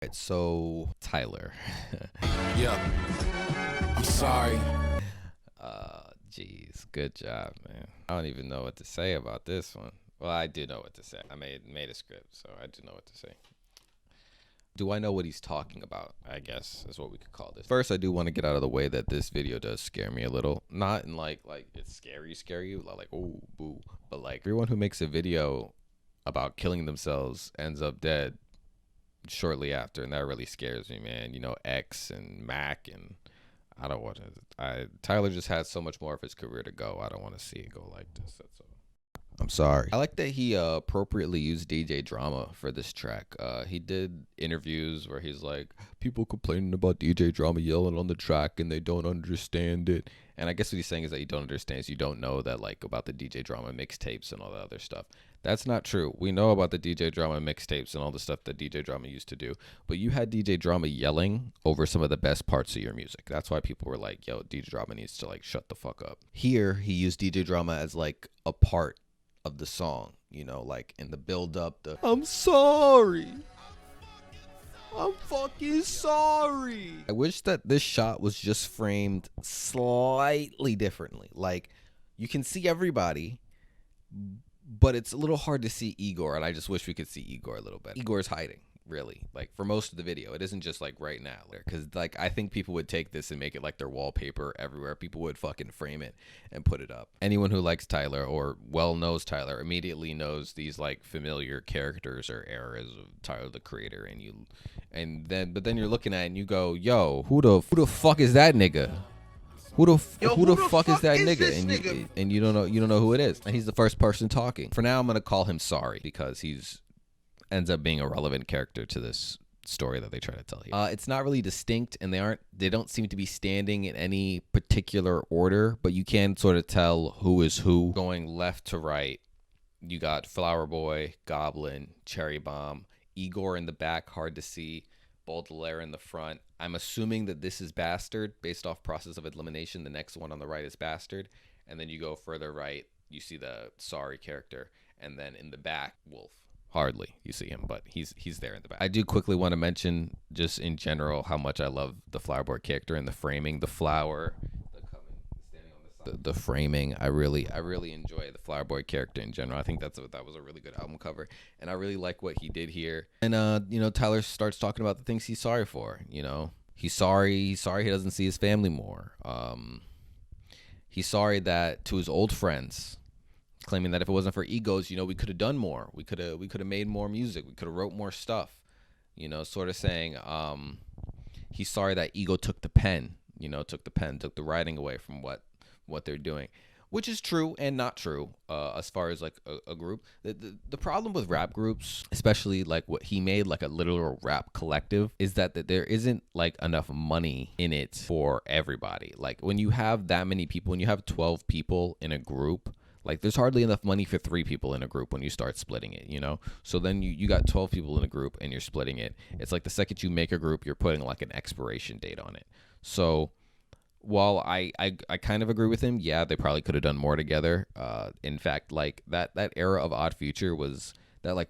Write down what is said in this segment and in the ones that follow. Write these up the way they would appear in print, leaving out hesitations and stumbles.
Right, so Tyler. Yeah, I'm sorry. Jeez, good job, man. I don't even know what to say about this one. Well, I do know what to say. I made a script, so I do know what to say. Do I know what he's talking about? I guess is what we could call this. First, I do want to get out of the way that this video does scare me a little. Not in like it's scary, like oh boo, but like everyone who makes a video about killing themselves ends up dead shortly after, and that really scares me, man. You know, X and Mac, and I don't want to. Tyler just has so much more of his career to go. I don't want to see it go like this. That's all. I'm sorry. I like that he appropriately used DJ Drama for this track. He did interviews where he's like, people complaining about DJ Drama yelling on the track and they don't understand it. And I guess what he's saying is that you don't understand, so you don't know that like about the DJ Drama mixtapes and all that other stuff. That's not true. We know about the DJ Drama mixtapes and all the stuff that DJ Drama used to do, but you had DJ Drama yelling over some of the best parts of your music. That's why people were like, yo, DJ Drama needs to like shut the fuck up. Here, he used DJ Drama as like a part of the song, you know, like in the build up, the I'm sorry. I'm fucking sorry. I wish that this shot was just framed slightly differently. Like you can see everybody, but it's a little hard to see Igor, and I just wish we could see Igor a little bit. Igor's hiding, really, like for most of the video. It isn't just like right now, because like I think people would take this and make it like their wallpaper everywhere. People would fucking frame it and put it up. Anyone who likes Tyler or well knows Tyler immediately knows these like familiar characters or eras of Tyler the Creator, but then you're looking at it and you go, yo, who the fuck is that nigga? Who the fuck is that nigga? And you don't know who it is. And he's the first person talking. For now, I'm gonna call him Sorry because he's ends up being a relevant character to this story that they try to tell here. It's not really distinct, and they don't seem to be standing in any particular order, but you can sort of tell who is who going left to right. You got Flower Boy, Goblin, Cherry Bomb, Igor in the back, hard to see. Baudelaire in the front. I'm assuming that this is Bastard based off process of elimination. The next one on the right is Bastard. And then you go further right, you see the Sorry character. And then in the back, Wolf. Hardly you see him, but he's there in the back. I do quickly want to mention just in general how much I love the Flower Boy character and the framing, the flower, the framing. I really enjoy the Flower Boy character in general. I think that was a really good album cover, and I really like what he did here. And you know, Tyler starts talking about the things he's sorry for. You know, he's sorry he doesn't see his family more. He's sorry that to his old friends, claiming that if it wasn't for egos, you know, we could have done more. We could have made more music. We could have wrote more stuff. You know, sort of saying he's sorry that ego took the pen. You know, took the writing away from what they're doing, which is true and not true as far as like a group. The problem with rap groups, especially like what he made like a literal rap collective, is that there isn't like enough money in it for everybody. Like when you have that many people, when you have 12 people in a group, like there's hardly enough money for 3 people in a group when you start splitting it, you know? So then you got 12 people in a group and you're splitting it. It's like the second you make a group, you're putting like an expiration date on it. So while I kind of agree with him, yeah, they probably could have done more together. In fact, like that era of Odd Future was that like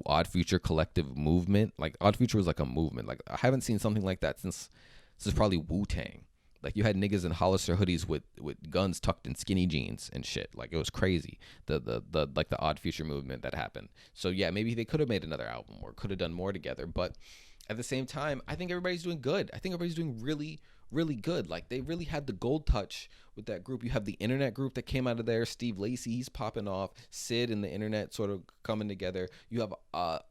Odd Future collective movement. Like Odd Future was like a movement. Like I haven't seen something like that since probably Wu-Tang. Like you had niggas in Hollister hoodies with guns tucked in skinny jeans and shit. Like it was crazy. The like the Odd Future movement that happened. So yeah, maybe they could have made another album or could have done more together. But at the same time, I think everybody's doing good. I think everybody's doing really good. Like they really had the gold touch with that group. You have the internet group that came out of there. Steve Lacy, he's popping off. Sid and the internet sort of coming together. You have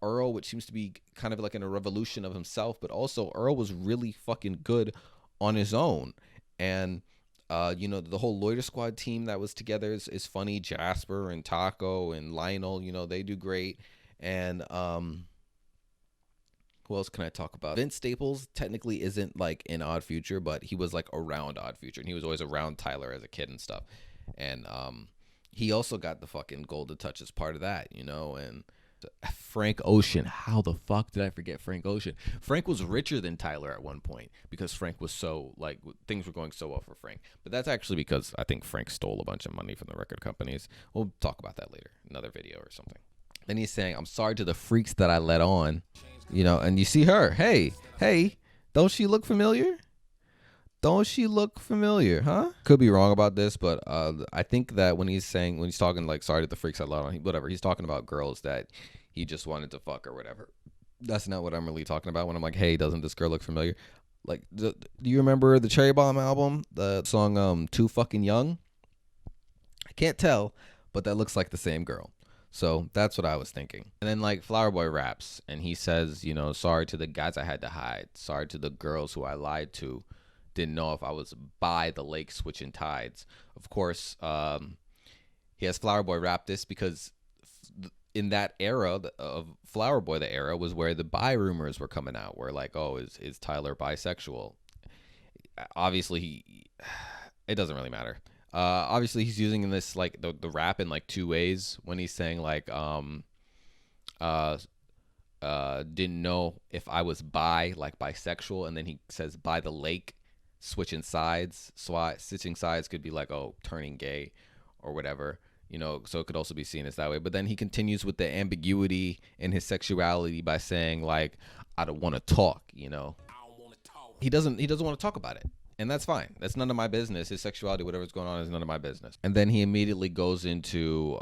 Earl, which seems to be kind of like in a revolution of himself, but also Earl was really fucking good on his own. And you know, the whole Loiter Squad team that was together is funny. Jasper and Taco and Lionel, you know, they do great. And who else can I talk about? Vince Staples technically isn't like in Odd Future, but he was like around Odd Future, and he was always around Tyler as a kid and stuff. And he also got the fucking golden touch as part of that, you know. And Frank Ocean, how the fuck did I forget Frank Ocean? Frank was richer than Tyler at one point because Frank was so like things were going so well for Frank. But that's actually because I think Frank stole a bunch of money from the record companies. We'll talk about that later, another video or something. Then he's saying, I'm sorry to the freaks that I let on. You know, and you see her. Hey, don't she look familiar? Don't she look familiar, huh? Could be wrong about this, but I think that when he's talking like sorry to the freaks out loud, whatever, he's talking about girls that he just wanted to fuck or whatever. That's not what I'm really talking about when I'm like, hey, doesn't this girl look familiar? Like, do you remember the Cherry Bomb album, the song Too Fucking Young? I can't tell, but that looks like the same girl. So that's what I was thinking. And then like Flower Boy raps and he says, you know, sorry to the guys I had to hide. Sorry to the girls who I lied to. Didn't know if I was by the lake switching tides. Of course, he has Flower Boy rap this because in that era of Flower Boy, the era was where the bi rumors were coming out. Where like, oh, is Tyler bisexual? Obviously, it doesn't really matter. Obviously, he's using this like the rap in like two ways. When he's saying like, didn't know if I was bisexual, and then he says by the lake. Switching sides could be like, oh, turning gay or whatever, you know, so it could also be seen as that way. But then he continues with the ambiguity in his sexuality by saying like, I don't want to talk, you know. He doesn't want to talk about it. And that's fine. That's none of my business. His sexuality, whatever's going on, is none of my business. And then he immediately goes into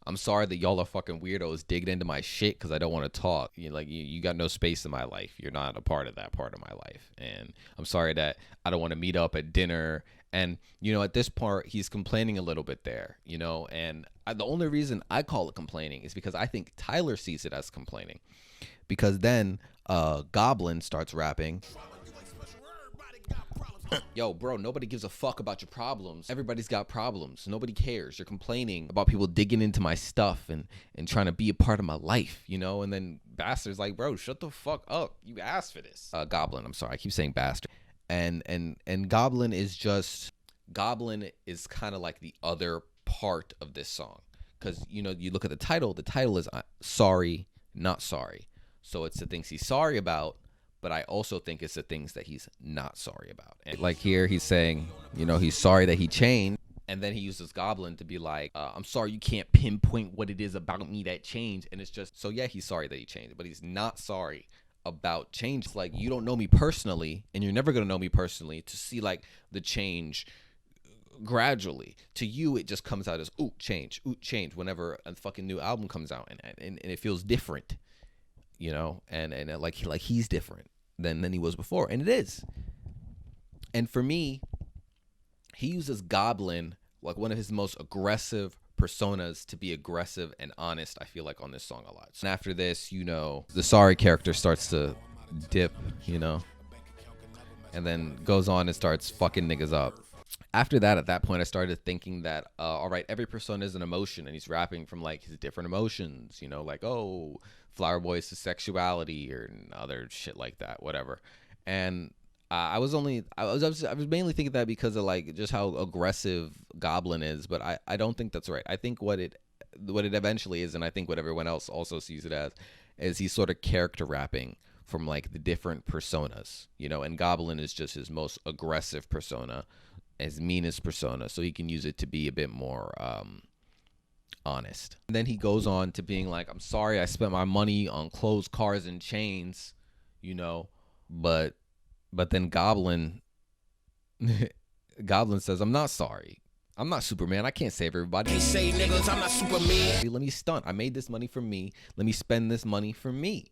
I'm sorry that y'all are fucking weirdos digging into my shit because I don't want to talk. You got no space in my life. You're not a part of that part of my life. And I'm sorry that I don't want to meet up at dinner. And, you know, at this part, he's complaining a little bit there, you know. And the only reason I call it complaining is because I think Tyler sees it as complaining. Because then Goblin starts rapping. Yo, bro, nobody gives a fuck about your problems. Everybody's got problems. Nobody cares. You're complaining about people digging into my stuff and trying to be a part of my life, you know? And then Bastard's like, bro, shut the fuck up. You asked for this. Goblin, I'm sorry. I keep saying Bastard. And Goblin is kind of like the other part of this song. Because, you know, you look at the title is Sorry, Not Sorry. So it's the things he's sorry about. But I also think it's the things that he's not sorry about. And like here, he's saying, you know, he's sorry that he changed. And then he uses Goblin to be like, I'm sorry you can't pinpoint what it is about me that changed. And it's just, so yeah, he's sorry that he changed. But he's not sorry about change. It's like, you don't know me personally. And you're never going to know me personally to see like the change gradually. To you, it just comes out as, ooh, change whenever a fucking new album comes out. And it feels different. You know, and like he's different than he was before, and it is. And for me, he uses Goblin like one of his most aggressive personas to be aggressive and honest. I feel like on this song a lot. And after this, you know, the sorry character starts to dip, you know, and then goes on and starts fucking niggas up. After that, at that point, I started thinking that, all right, every persona is an emotion, and he's rapping from like his different emotions, you know, like, oh, Flower Boy is his sexuality or other shit like that, whatever. And I was mainly thinking that because of like just how aggressive Goblin is, but I don't think that's right. I think what it eventually is, and I think what everyone else also sees it as, is he's sort of character rapping from like the different personas, you know, and Goblin is just his most aggressive persona, his meanest persona, so he can use it to be a bit more honest. And then he goes on to being like, I'm sorry I spent my money on clothes, cars, and chains, you know, but then Goblin says, I'm not sorry. I'm not Superman. I can't save everybody. They say niggas, I'm not Superman. Let me stunt. I made this money for me. Let me spend this money for me.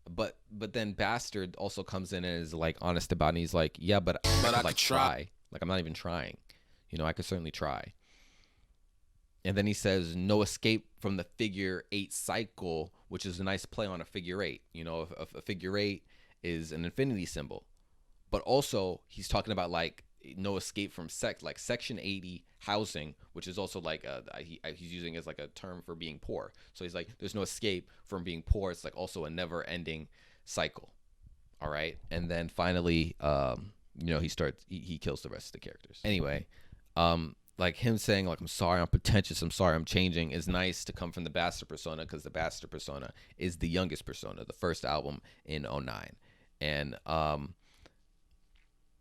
But then Bastard also comes in and is like honest about it. And he's like, yeah, but I could try. Like, I'm not even trying. You know, I could certainly try. And then he says, no escape from the figure 8 cycle, which is a nice play on a figure 8. You know, a figure 8 is an infinity symbol. But also, he's talking about, like, no escape from like Section 80 housing, which is also, like, he's using as, like, a term for being poor. So he's like, there's no escape from being poor. It's, like, also a never-ending cycle. All right? And then finally, you know, he kills the rest of the characters. Anyway, like him saying like, I'm sorry I'm pretentious, I'm sorry I'm changing, is nice to come from the Bastard persona, because the Bastard persona is the youngest persona, the first album in 2009. And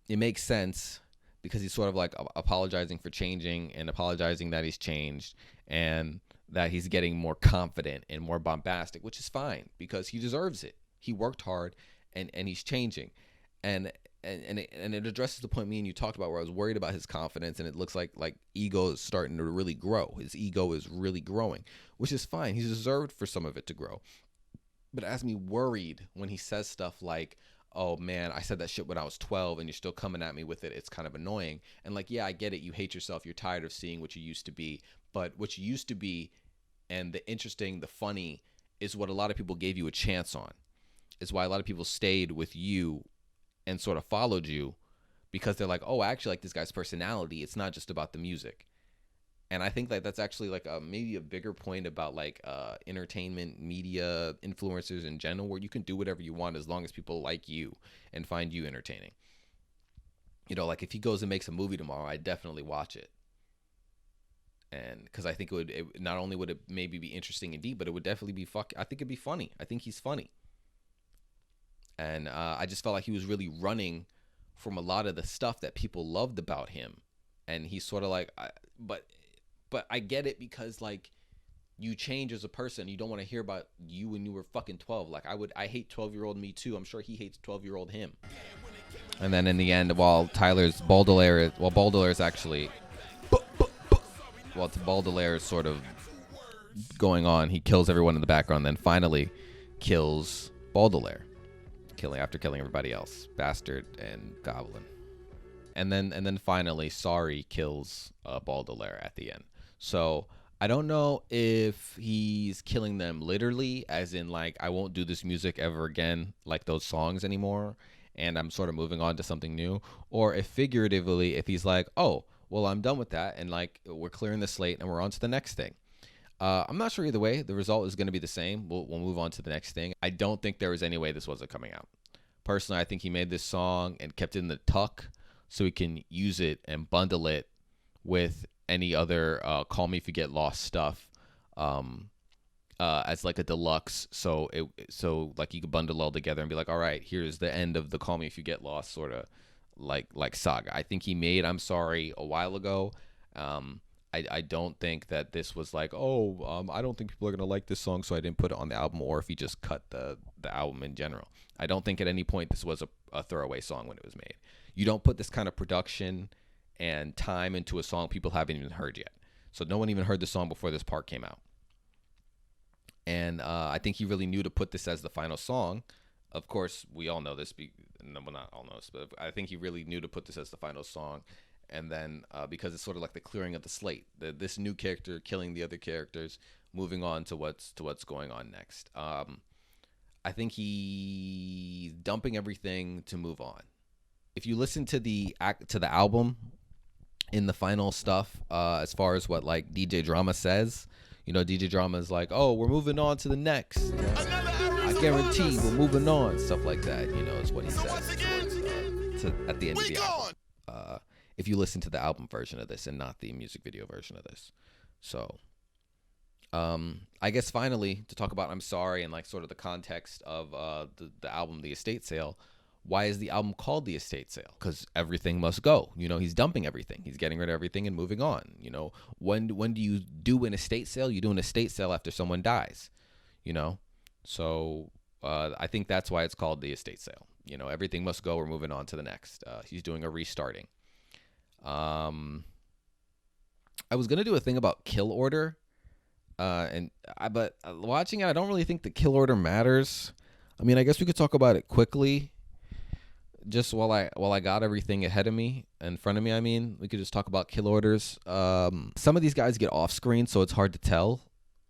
it makes sense because he's sort of like apologizing for changing and apologizing that he's changed and that he's getting more confident and more bombastic, which is fine because he deserves it. He worked hard, and he's changing, and it addresses the point me and you talked about, where I was worried about his confidence, and it looks like ego is starting to really grow. His ego is really growing, which is fine. He's deserved for some of it to grow. But it has me worried when he says stuff like, oh man, I said that shit when I was 12 and you're still coming at me with it. It's kind of annoying. And like, yeah, I get it. You hate yourself. You're tired of seeing what you used to be. But what you used to be and the interesting, the funny is what a lot of people gave you a chance on. Is why a lot of people stayed with you and sort of followed you, because they're like, oh, I actually like this guy's personality. It's not just about the music. And I think that's actually like maybe a bigger point about like entertainment, media, influencers in general, where you can do whatever you want as long as people like you and find you entertaining. You know, like if he goes and makes a movie tomorrow, I'd definitely watch it. And because I think not only would it maybe be interesting and deep, but it would definitely be I think it'd be funny. I think he's funny. And I just felt like he was really running from a lot of the stuff that people loved about him. And he's sort of like, but I get it, because like you change as a person. You don't want to hear about you when you were fucking 12. Like I hate 12-year-old me too. I'm sure he hates 12-year-old him. And then in the end, while Baudelaire is sort of going on, he kills everyone in the background, then finally kills Baudelaire. After killing everybody else, Bastard and Goblin, and then finally, Sorry kills Baudelaire at the end. So I don't know if he's killing them literally, as in like I won't do this music ever again, like those songs anymore, and I'm sort of moving on to something new, or if figuratively, if he's like, oh, well, I'm done with that, and like we're clearing the slate and we're on to the next thing. I'm not sure either way. The result is going to be the same. We'll move on to the next thing. I don't think there was any way this wasn't coming out. Personally, I think he made this song and kept it in the tuck so he can use it and bundle it with any other Call Me If You Get Lost stuff as like a deluxe. So like you could bundle all together and be like, all right, here's the end of the Call Me If You Get Lost sort of like saga. I think he made I'm Sorry a while ago. I don't think that this was like, I don't think people are going to like this song, so I didn't put it on the album, or if he just cut the album in general. I don't think at any point this was a throwaway song when it was made. You don't put this kind of production and time into a song people haven't even heard yet. So no one even heard the song before this part came out. And I think he really knew to put this as the final song. Of course, we all know this. Well, not all know this, but I think he really knew to put this as the final song. And then because it's sort of like the clearing of the slate, this new character killing the other characters, moving on to what's going on next. I think he's dumping everything to move on. If you listen to the album, in the final stuff, as far as what like DJ Drama says, you know, DJ Drama is like, oh, we're moving on to the next. I guarantee we're moving on. Stuff like that, you know, is what he says towards, at the end of the album. If you listen to the album version of this and not the music video version of this. So, I guess finally, to talk about I'm Sorry and like sort of the context of the album, The Estate Sale. Why is the album called The Estate Sale? Because everything must go. You know, he's dumping everything. He's getting rid of everything and moving on. You know, when do you do an estate sale? You do an estate sale after someone dies, you know? So I think that's why it's called The Estate Sale. You know, everything must go. We're moving on to the next. He's doing a restarting. I was going to do a thing about kill order. But watching it, I don't really think the kill order matters. I mean, I guess we could talk about it quickly. Just while I got everything ahead of me, in front of me, I mean, we could just talk about kill orders. Some of these guys get off screen, so it's hard to tell.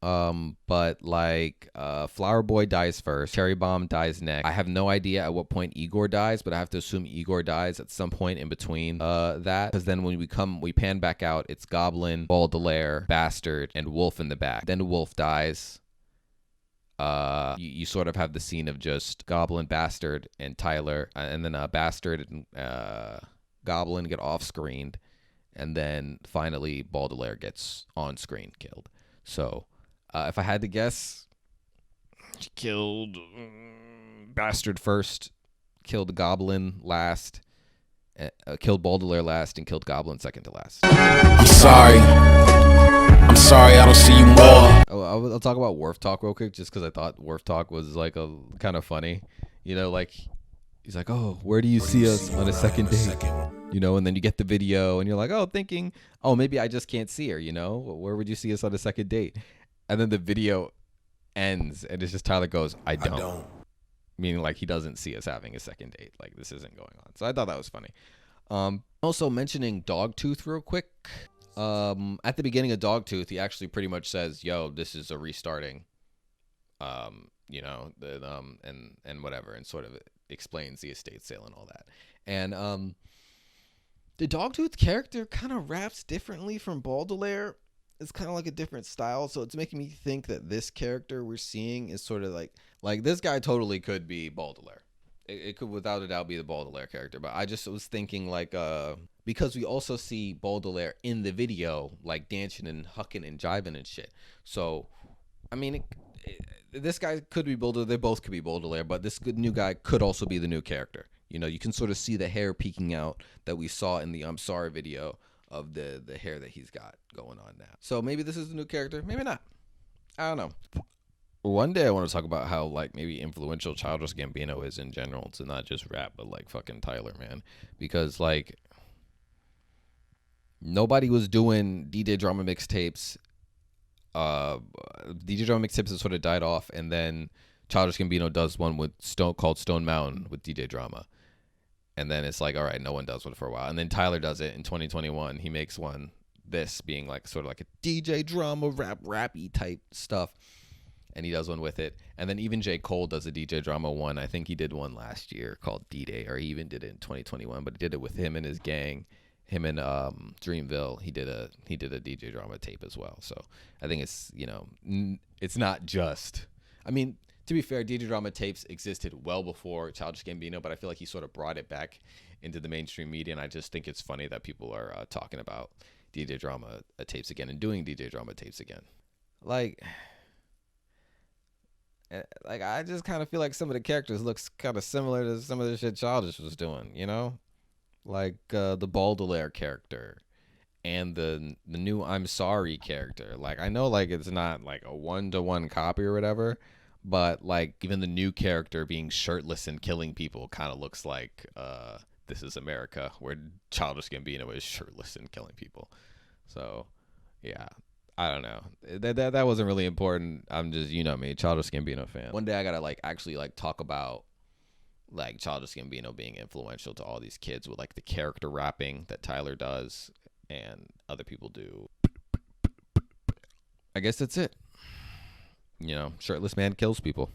But like Flower Boy dies first, Cherry Bomb dies next. I have no idea at what point Igor dies, but I have to assume Igor dies at some point in between that, because then when we pan back out, it's Goblin, Baudelaire, Bastard, and Wolf in the back. Then Wolf dies. You sort of have the scene of just Goblin, Bastard, and Tyler, and then Bastard and Goblin get off-screened, and then finally Baudelaire gets on-screen killed. So, if I had to guess, she killed Bastard first, killed Goblin last, killed Baudelaire last, and killed Goblin second to last. I'm sorry. I'm sorry I don't see you more. Oh, I'll talk about Worf Talk real quick, just because I thought Worf Talk was like a kind of funny. You know, like he's like, "Oh, where do you see us on a second date?" You know, and then you get the video, and you're like, "Oh, thinking, oh, maybe I just can't see her." You know, where would you see us on a second date? And then the video ends, and it's just Tyler goes, "I don't," meaning like he doesn't see us having a second date. Like this isn't going on. So I thought that was funny. Also mentioning Dogtooth real quick. At the beginning of Dogtooth, he actually pretty much says, "Yo, this is a restarting." You know, and whatever, and sort of explains the estate sale and all that. And the Dogtooth character kind of raps differently from Baudelaire. It's kind of like a different style, so it's making me think that this character we're seeing is sort of like this guy totally could be Baudelaire. It could without a doubt be the Baudelaire character, but I just was thinking like because we also see Baudelaire in the video like dancing and hucking and jiving and shit. So I mean, this guy could be Baudelaire. They both could be Baudelaire, but this good new guy could also be the new character. You know, you can sort of see the hair peeking out that we saw in the I'm Sorry video of the hair that he's got going on now. So maybe this is the new character, maybe not. I don't know. One day I want to talk about how like maybe influential Childish Gambino is in general, to not just rap, but like fucking Tyler, man. Because like nobody was doing DJ Drama mixtapes. DJ Drama mixtapes has sort of died off, and then Childish Gambino does one with called Stone Mountain with DJ Drama. And then it's like, all right, no one does one for a while. And then Tyler does it in 2021. He makes one, this being like sort of like a DJ Drama rappy type stuff. And he does one with it. And then even J. Cole does a DJ Drama one. I think he did one last year called D-Day, or he even did it in 2021. But he did it with him and his gang, him and Dreamville. He did a DJ Drama tape as well. So I think it's, you know, it's not just, I mean, to be fair, DJ Drama tapes existed well before Childish Gambino, but I feel like he sort of brought it back into the mainstream media. And I just think it's funny that people are talking about DJ Drama tapes again and doing DJ Drama tapes again. Like I just kind of feel like some of the characters looks kind of similar to some of the shit Childish was doing, you know, like the Baudelaire character and the new I'm Sorry character. Like I know like it's not like a 1-to-1 copy or whatever, but like even the new character being shirtless and killing people kind of looks like This Is America, where Childish Gambino is shirtless and killing people. So yeah. I don't know. That wasn't really important. I'm just, you know me, Childish Gambino fan. One day I gotta like actually like talk about like Childish Gambino being influential to all these kids with like the character rapping that Tyler does and other people do. I guess that's it. You know, shirtless man kills people.